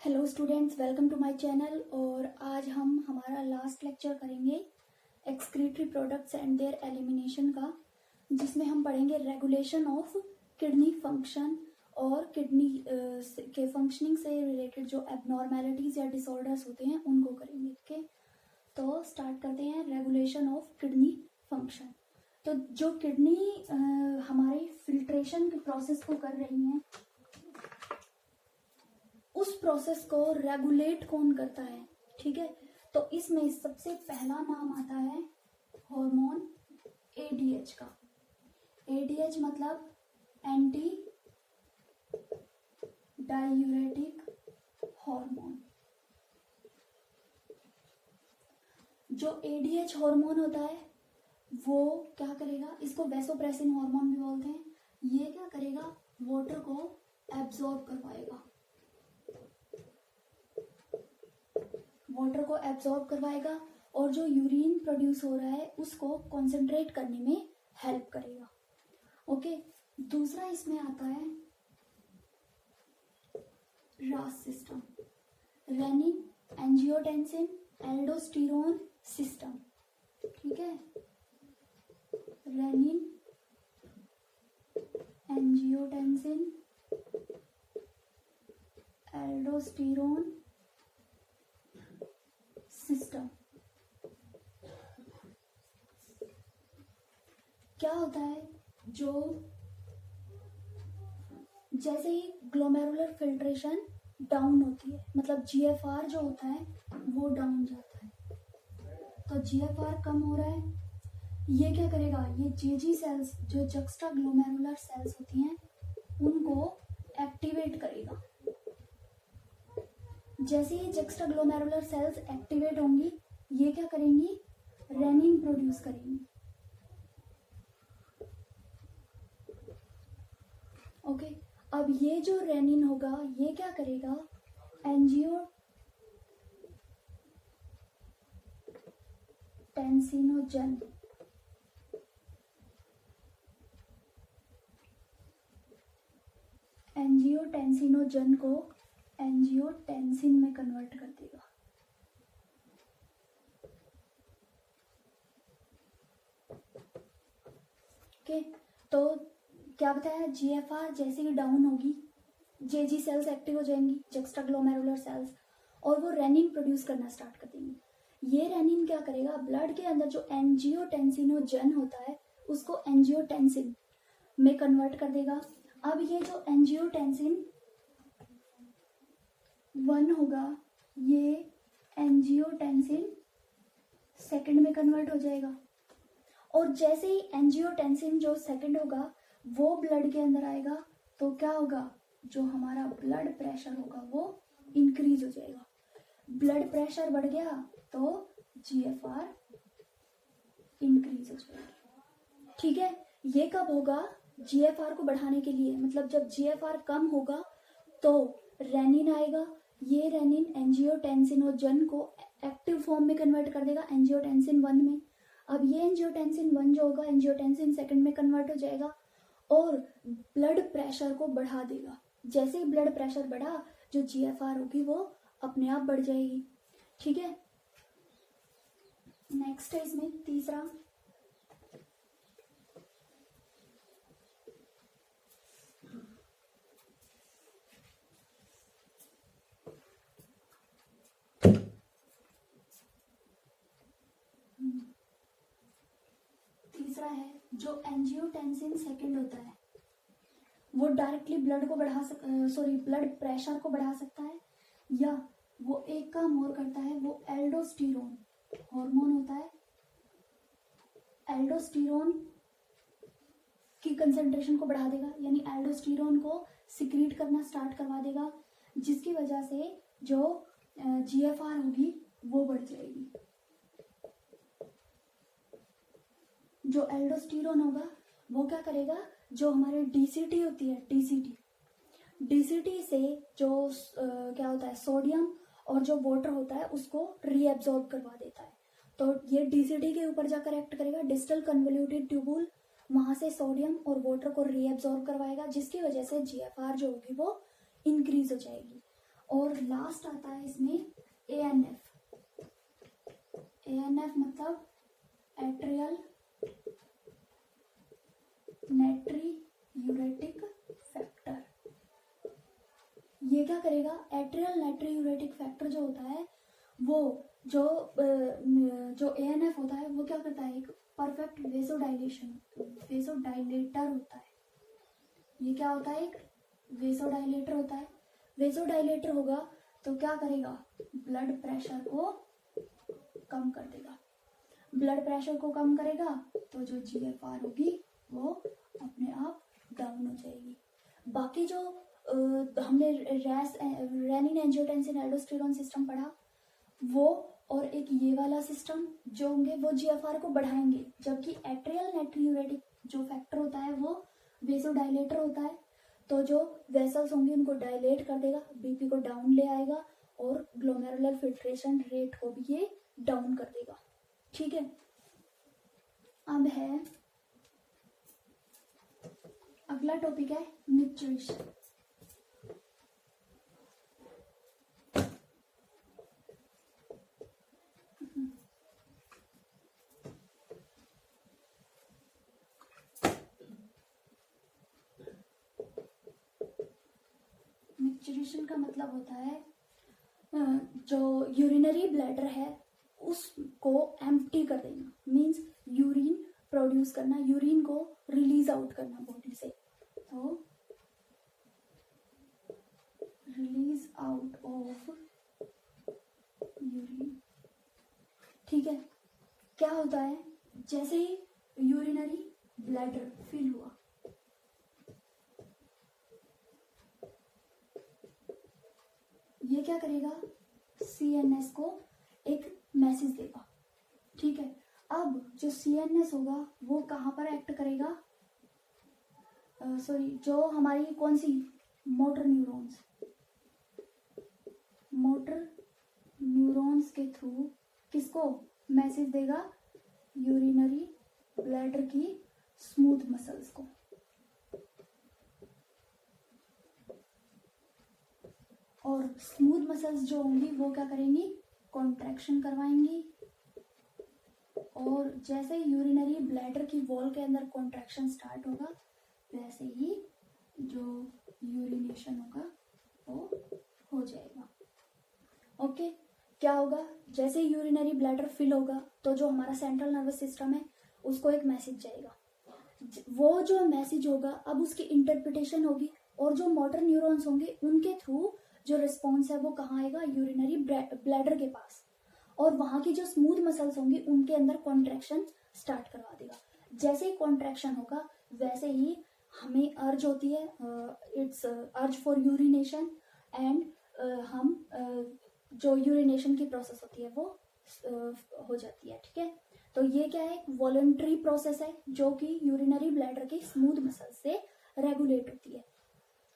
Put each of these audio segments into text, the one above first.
Hello students, welcome to my channel. और आज हम हमारा लास्ट लेक्चर करेंगे excretory products and their elimination का, जिसमें हम पढ़ेंगे रेगुलेशन ऑफ किडनी फंक्शन और किडनी के फंक्शनिंग से रिलेटेड जो एबनॉर्मेलिटीज़ या डिसऑर्डर्स होते हैं उनको करेंगे। ओके, तो स्टार्ट करते हैं। Regulation of kidney function. तो जो किडनी हमारे फिल्ट्रेशन के प्रोसेस को कर रही हैं, उस प्रोसेस को रेगुलेट कौन करता है? ठीक है, तो इसमें सबसे पहला नाम आता है हार्मोन एडीएच का। एडीएच मतलब एंटी डायूरेटिक हार्मोन। जो एडीएच हार्मोन होता है वो क्या करेगा? इसको वैसोप्रेसिन हार्मोन भी बोलते हैं। ये क्या करेगा? वाटर को एब्जॉर्ब करवाएगा, वाटर को एब्जॉर्ब करवाएगा और जो यूरिन प्रोड्यूस हो रहा है उसको कंसंट्रेट करने में हेल्प करेगा। ओके, दूसरा इसमें आता है रास system, renin angiotensin aldosterone system. ठीक है, रेनिन एंजियोटेंसिन एल्डोस्टेरोन सिस्टम। क्या होता है? जो जैसे ही ग्लोमेरुलर फिल्ट्रेशन डाउन होती है, मतलब जीएफआर जो होता है वो डाउन जाता है, तो जीएफआर कम हो रहा है। ये क्या करेगा? ये जेजी सेल्स जो जक्स्ट्रा ग्लोमेरुलर सेल्स होती हैं उनको एक्टिवेट करेगा। जैसे ही जक्स्ट्रा ग्लोमेरुलर सेल्स एक्टिवेट होंगी, ये क्या करेंगी? रेनिन प्रोड्यूस करेंगी। ओके, अब ये जो रेनिन होगा ये क्या करेगा? एंजियोटेंसिनोजन एंजियोटेंसिनोजन को एंजियोटेंसिन में कन्वर्ट कर देगा। ओके, तो क्या बताया? जीएफआर जैसे ही डाउन होगी, जेजी सेल्स एक्टिव हो जाएंगी, जक्स्ट्रा ग्लोमेरुलर सेल्स, और वो रेनिन प्रोड्यूस करना स्टार्ट कर देंगी। ये रेनिन क्या करेगा? ब्लड के अंदर जो एंजियोटेंसिनोजन होता है उसको एंजियोटेंसिन में कन्वर्ट कर देगा। अब ये जो एंजियोटेंसिन 1 होगा, ये एंजियोटेंसिन 2 में कन्वर्ट हो जाएगा। और जैसे ही एंजियोटेंसिन जो 2 होगा वो ब्लड के अंदर आएगा, तो क्या होगा? जो हमारा ब्लड प्रेशर होगा वो इंक्रीज हो जाएगा। ब्लड प्रेशर बढ़ गया तो जीएफआर इंक्रीज हो जाएगा। ठीक है, ये कब होगा? जीएफआर को बढ़ाने के लिए, मतलब जब जीएफआर कम होगा तो रेनिन आएगा। ये रेनिन एंजियोटेंसिनोजन को एक्टिव फॉर्म में कन्वर्ट कर देगा, एंजियोटेंसिन 1 में। अब ये एंजियोटेंसिन 1 जो होगा एंजियोटेंसिन 2 में कन्वर्ट हो जाएगा और ब्लड प्रेशर को बढ़ा देगा। जैसे ही ब्लड प्रेशर बढ़ा, जो जीएफआर होगी वो अपने आप बढ़ जाएगी। ठीक है, नेक्स्ट है इसमें तीसरा है जो एंजियोटेंसिन 2 होता है वो डायरेक्टली ब्लड को ब्लड प्रेशर को बढ़ा सकता है, या वो एक काम और करता है, वो एल्डोस्टेरोन हार्मोन होता है। एल्डोस्टेरोन की कंसंट्रेशन को बढ़ा देगा, यानी एल्डोस्टेरोन को सिक्रीट करना स्टार्ट करवा देगा, जिसकी वजह से जो जीएफआर होगी वो बढ़ जाएगी। जो एल्डोस्टेरोन होगा वो क्या करेगा? जो हमारे डीसीटी होती है, डीसीटी से जो क्या होता है, सोडियम और जो वाटर होता है उसको रीएब्जॉर्ब करवा देता है। तो ये डीसीटी के ऊपर जाकर एक्ट करेगा, डिस्टल कन्वोल्यूटेड ट्यूबुल, वहां से सोडियम और वाटर को रीएब्जॉर्ब करवाएगा, जिसकी वजह से जीएफआर जो होगी वो इंक्रीज हो जाएगी। और लास्ट आता है इसमें ANF। ANF मतलब एट्रियल नाइट्रियूरेटिक फैक्टर। ये क्या करेगा, एट्रियल नाइट्रियूरेटिक फैक्टर जो होता है वो जो ANF होता है वो क्या करता है, एक परफेक्ट वेसोडाइलेटर होता है। ये क्या होता है, एक वेसोडाइलेटर होता है। वेसोडाइलेटर होगा तो क्या करेगा, ब्लड प्रेशर को कम कर देगा। ब्लड प्रेशर को कम करेगा तो जो GFR होगी वो अपने आप डाउन हो जाएगी। बाकी जो हमने रेनिन एंजियोटेंसिन एल्डोस्टेरोन सिस्टम पढ़ा, वो और एक ये वाला सिस्टम जो होंगे वो GFR को बढ़ाएंगे, जबकि एट्रियल नाइट्रियूरेटिक जो फैक्टर होता है वो वेसोडाइलेटर होता है। तो जो वेसल्स होंगे उनको डायलेट कर देगा, BP को डाउन ले आएगा और ग्लोमेरुलर फिल्ट्रेशन रेट को भी ये डाउन कर देगा। ठीक है, अब है अगला टॉपिक है मिक्सचरेशन। मिक्सचरेशन का मतलब होता है जो यूरिनरी ब्लैडर है उसको एम्प्टी कर देना, मींस यूरिन प्रोड्यूस करना, यूरिन को रिलीज आउट करना बॉडी से। तो रिलीज आउट ऑफ यूरिन। ठीक है, क्या होता है, जैसे ही यूरिनरी ब्लैडर फिल हुआ, ये क्या करेगा, CNS को एक मैसेज देगा। ठीक है, अब जो CNS होगा वो कहाँ पर एक्ट करेगा, जो हमारी कौन सी मोटर न्यूरॉन्स के थ्रू किसको मैसेज देगा, यूरिनरी ब्लैडर की स्मूथ मसल्स को। और स्मूथ मसल्स जो होंगी वो क्या करेंगी, कॉन्ट्रैक्शन करवाएंगी। और जैसे यूरिनरी ब्लैडर की वॉल के अंदर कॉन्ट्रैक्शन स्टार्ट होगा, वैसे ही जो यूरिनेशन होगा वो हो जाएगा। ओके, क्या होगा, जैसे यूरिनरी ब्लैडर फिल होगा तो जो हमारा सेंट्रल नर्वस सिस्टम है उसको एक मैसेज जाएगा। वो जो मैसेज होगा अब उसकी इंटरप्रिटेशन होगी, और जो मोटर न्यूरॉन्स होंगे उनके थ्रू जो रिस्पॉन्स है वो कहाँ आएगा, यूरिनरी ब्लैडर के पास। और वहाँ की जो स्मूथ मसल्स होंगी उनके अंदर कॉन्ट्रैक्शन स्टार्ट करवा देगा। जैसे ही कॉन्ट्रैक्शन होगा वैसे ही हमें अर्ज होती है, it's urge for urination, and हम जो यूरिनेशन की प्रोसेस होती है वो हो जाती है। ठीक है, तो ये क्या है, वॉलंटरी प्रोसेस है जो कि यूरिनरी ब्लैडर की स्मूथ मसल से रेगुलेट होती है।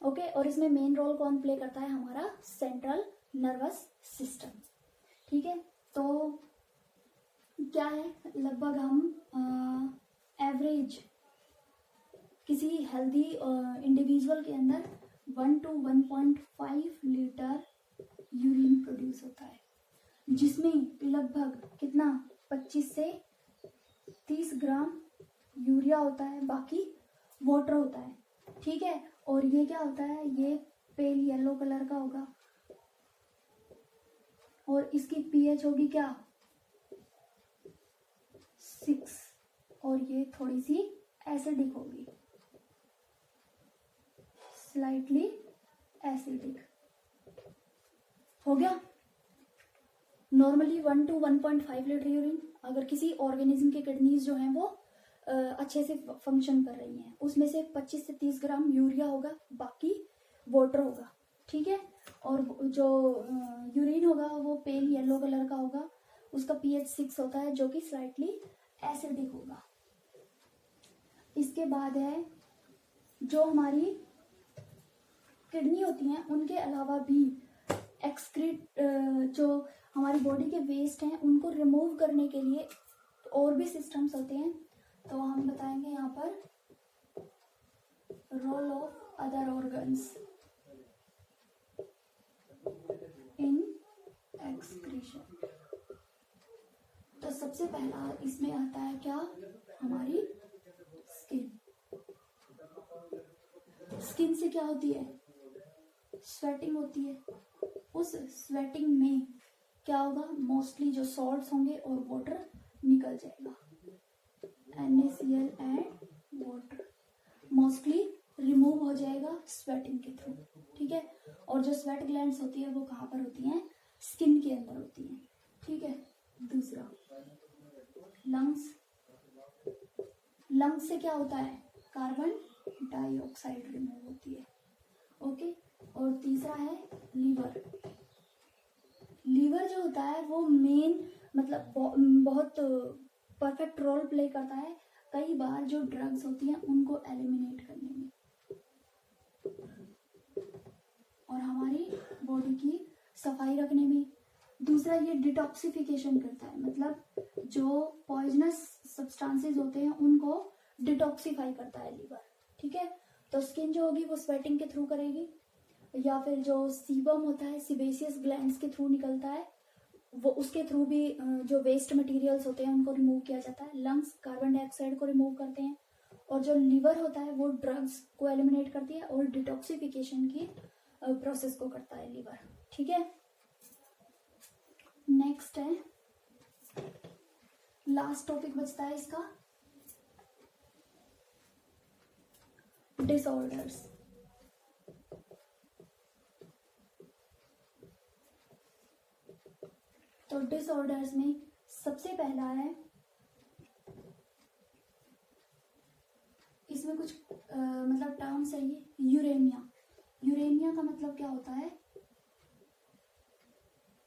ओके, और इसमें मेन रोल कौन प्ले करता है, हमारा सेंट्रल नर्वस सिस्टम। ठीक है, तो क्या है, लगभग हम एवरेज किसी हेल्दी इंडिविजुअल के अंदर 1 to 1.5 लीटर यूरिन प्रोड्यूस होता है, जिसमें लगभग कितना 25 से 30 ग्राम यूरिया होता है, बाकी वाटर होता है। ठीक है, और ये क्या होता है, ये पेल येलो कलर का होगा और इसकी pH होगी क्या 6, और ये थोड़ी सी एसिडिक होगी, स्लाइटली एसिडिक। हो गया, नॉर्मली 1 to 1.5 लीटर यूरिन। अगर किसी ऑर्गेनिज्म के किडनीज जो हैं वो अच्छे से फंक्शन कर रही हैं, उसमें से 25 से 30 ग्राम यूरिया होगा, बाकी वाटर होगा। ठीक है, और जो यूरिन होगा वो पेल येलो कलर का होगा, उसका pH 6 होता है जो कि स्लाइटली एसिडिक होगा। इसके बाद है जो हमारी किडनी होती हैं उनके अलावा भी एक्सक्रीट जो हमारी बॉडी के वेस्ट हैं उनको रिमूव करने के लिए और भी सिस्टम्स होते हैं, तो हम बताएंगे यहाँ पर रोल ऑफ अदर ऑर्गन्स। सबसे पहला इसमें आता है क्या, हमारी स्किन। स्किन से क्या होती है, स्वेटिंग होती है। उस स्वेटिंग में क्या होगा, मोस्टली जो सॉल्ट्स होंगे और वाटर निकल जाएगा, NaCl and water mostly remove हो जाएगा स्वेटिंग के थ्रू। ठीक है, और जो स्वेट ग्लैंड्स होती है वो कहाँ पर होती हैं, स्किन के अंदर होती हैं। ठीक है, दूसरा लंग्स। लंग्स से क्या होता है, कार्बन डाइऑक्साइड रिमूव होती है। ओके, और तीसरा है लीवर। लीवर जो होता है वो मेन मतलब बहुत परफेक्ट रोल प्ले करता है कई बार जो ड्रग्स होती हैं उनको एलिमिनेट करने में और हमारी बॉडी की सफाई रखने में। दूसरा ये डिटॉक्सिफिकेशन करता है, मतलब जो पॉइजनस सब्सटेंसेस होते हैं उनको डिटॉक्सिफाई करता है लीवर। ठीक है, तो स्किन जो होगी वो स्वेटिंग के थ्रू करेगी, या फिर जो सीबम होता है सिबेसियस ग्लैंड्स के थ्रू निकलता है, वो उसके थ्रू भी जो वेस्ट मटेरियल्स होते हैं उनको रिमूव किया जाता है। लंग्स कार्बन डाइऑक्साइड को रिमूव करते हैं, और जो लीवर होता है वो ड्रग्स को एलिमिनेट करती है और डिटॉक्सिफिकेशन की प्रोसेस को करता है लीवर। ठीक है, नेक्स्ट है लास्ट टॉपिक बचता है इसका, डिसऑर्डर्स। तो डिसऑर्डर्स में सबसे पहला है, इसमें कुछ मतलब टर्म्स है ये, यूरेमिया। यूरेमिया का मतलब क्या होता है,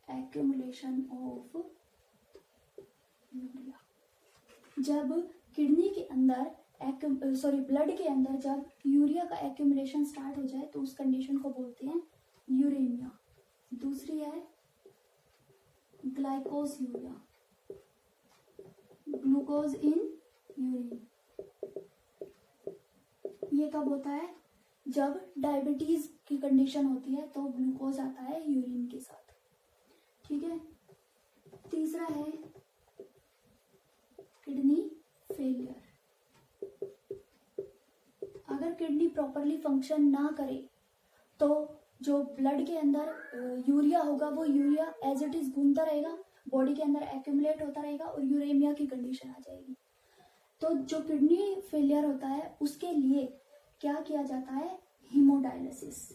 एक्यूमुलेशन ऑफ यूरिया। जब किडनी के अंदर ब्लड के अंदर जब यूरिया का एक्यूमुलेशन स्टार्ट हो जाए तो उस कंडीशन को बोलते हैं यूरेमिया। दूसरी है ग्लाइकोज यूरिया, ग्लूकोज इन यूरिन। ये कब होता है, जब डायबिटीज की कंडीशन होती है तो ग्लूकोज आता है यूरिन के साथ। ठीक है, तीसरा है किडनी फेलियर। अगर किडनी प्रॉपरली फंक्शन ना करे तो जो ब्लड के अंदर यूरिया होगा वो यूरिया एज इट इज घूमता रहेगा, बॉडी के अंदर एक्यूमुलेट होता रहेगा और यूरेमिया की कंडीशन आ जाएगी। तो जो किडनी फेलियर होता है उसके लिए क्या किया जाता है, हीमोडायलिसिस।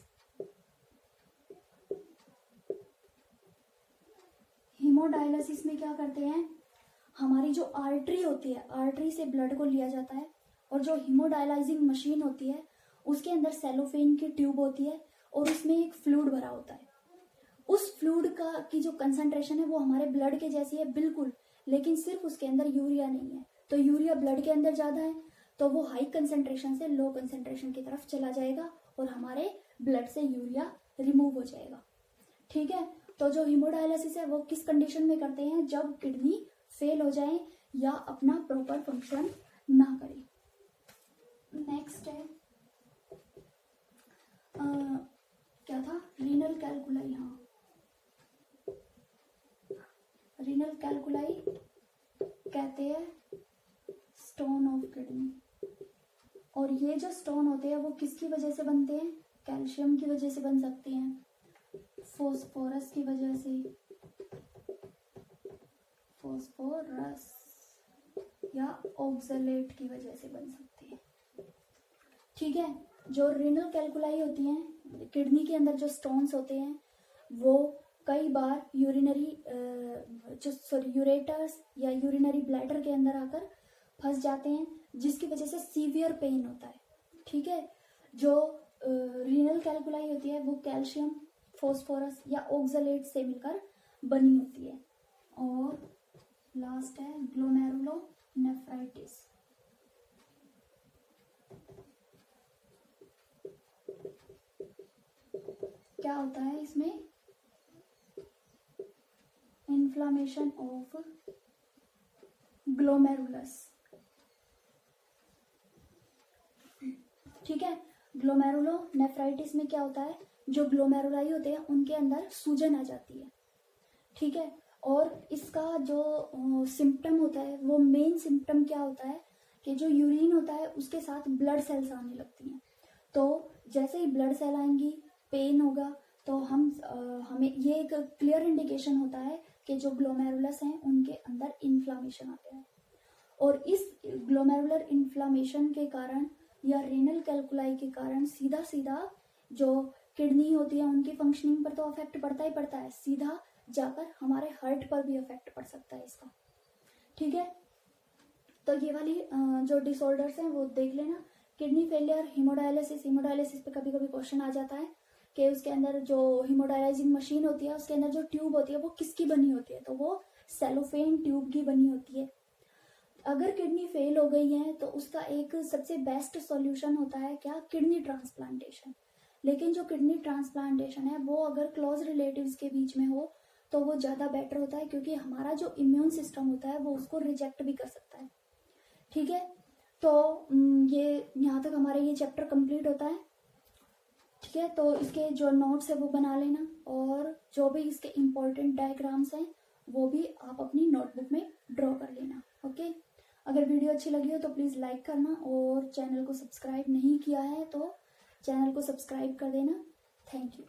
हीमोडायलिसिस में क्या करते हैं, हमारी जो आर्टरी होती है, आर्टरी से ब्लड को लिया जाता है और जो हीमोडायलाइजिंग मशीन होती है उसके अंदर सेलोफेन की ट्यूब होती है और उसमें एक फ्लूइड भरा होता है। उस फ्लूइड की जो कंसंट्रेशन है वो हमारे ब्लड के जैसी है बिल्कुल, लेकिन सिर्फ उसके अंदर यूरिया नहीं है। तो यूरिया ब्लड के अंदर ज्यादा है तो वो हाई कंसंट्रेशन से लो कंसंट्रेशन की तरफ चला जाएगा और हमारे ब्लड से यूरिया रिमूव हो जाएगा। ठीक है, तो जो हीमोडायलिसिस है वो किस कंडीशन में करते हैं, जब किडनी फेल हो जाए या अपना प्रॉपर फंक्शन ना करे। नेक्स्ट है क्या था, रीनल कैलकुलाई। हाँ, रीनल कैलकुलाई कहते हैं स्टोन ऑफ किडनी। और ये जो स्टोन होते हैं वो किसकी वजह से बनते हैं, कैल्शियम की वजह से बन सकते हैं, फॉस्फोरस की वजह से, फॉस्फोरस या ऑक्सलेट की वजह से बन सकते हैं। ठीक है, जो रीनल कैलकुलाई होती हैं, किडनी के अंदर जो स्टोन्स होते हैं वो कई बार यूरेटर्स या यूरिनरी ब्लैडर के अंदर आकर फंस जाते हैं जिसकी वजह से सीवियर पेन होता है। ठीक है, जो रीनल कैलकुलाई होती है वो कैल्शियम, फॉस्फोरस या ऑक्सलेट से मिलकर बनी होती है। और लास्ट है ग्लोमेरुलोनेफ्राइटिस। क्या होता है इसमें, इन्फ्लामेशन ऑफ ग्लोमेरुलस। ठीक है, ग्लोमेरुलोनेफ्राइटिस में क्या होता है, जो ग्लोमेरुलाई होते हैं उनके अंदर सूजन आ जाती है। ठीक है, और इसका जो सिम्टम होता है, वो मेन सिम्टम क्या होता है कि जो यूरिन होता है उसके साथ ब्लड सेल्स आने लगती हैं। तो जैसे ही ब्लड सेल आएंगी, पेन होगा, तो हमें ये एक क्लियर इंडिकेशन होता है कि जो ग्लोमेरुलस हैं उनके अंदर इन्फ्लामेशन आता है। और इस ग्लोमेरुलर इन्फ्लामेशन के कारण या रेनल कैल्कुलाई के कारण सीधा सीधा जो किडनी होती है उनकी फंक्शनिंग पर तो अफेक्ट पड़ता ही पड़ता है, सीधा जाकर हमारे हार्ट पर भी अफेक्ट पड़ सकता है इसका। ठीक है, तो ये वाली जो डिसऑर्डर्स हैं वो देख लेना। किडनी फेलियर, हीमोडायलिसिस पे कभी कभी क्वेश्चन आ जाता है कि उसके अंदर जो हीमोडायलाइजिंग मशीन होती है उसके अंदर जो ट्यूब होती है वो किसकी बनी होती है, तो वो सेलोफेन ट्यूब की बनी होती है। अगर किडनी फेल हो गई है तो उसका एक सबसे बेस्ट सॉल्यूशन होता है क्या, किडनी ट्रांसप्लांटेशन। लेकिन जो किडनी ट्रांसप्लांटेशन है वो अगर क्लोज रिलेटिव्स के बीच में हो तो वो ज़्यादा बेटर होता है, क्योंकि हमारा जो इम्यून सिस्टम होता है वो उसको रिजेक्ट भी कर सकता है। ठीक है, तो ये यहाँ तक हमारा ये चैप्टर कंप्लीट होता है। ठीक है, तो इसके जो नोट्स है वो बना लेना, और जो भी इसके इम्पोर्टेंट डायग्राम्स हैं वो भी आप अपनी नोटबुक में ड्रॉ कर लेना। ओके, अगर वीडियो अच्छी लगी हो तो प्लीज़ लाइक करना, और चैनल को सब्सक्राइब नहीं किया है तो चैनल को सब्सक्राइब कर देना। Thank you.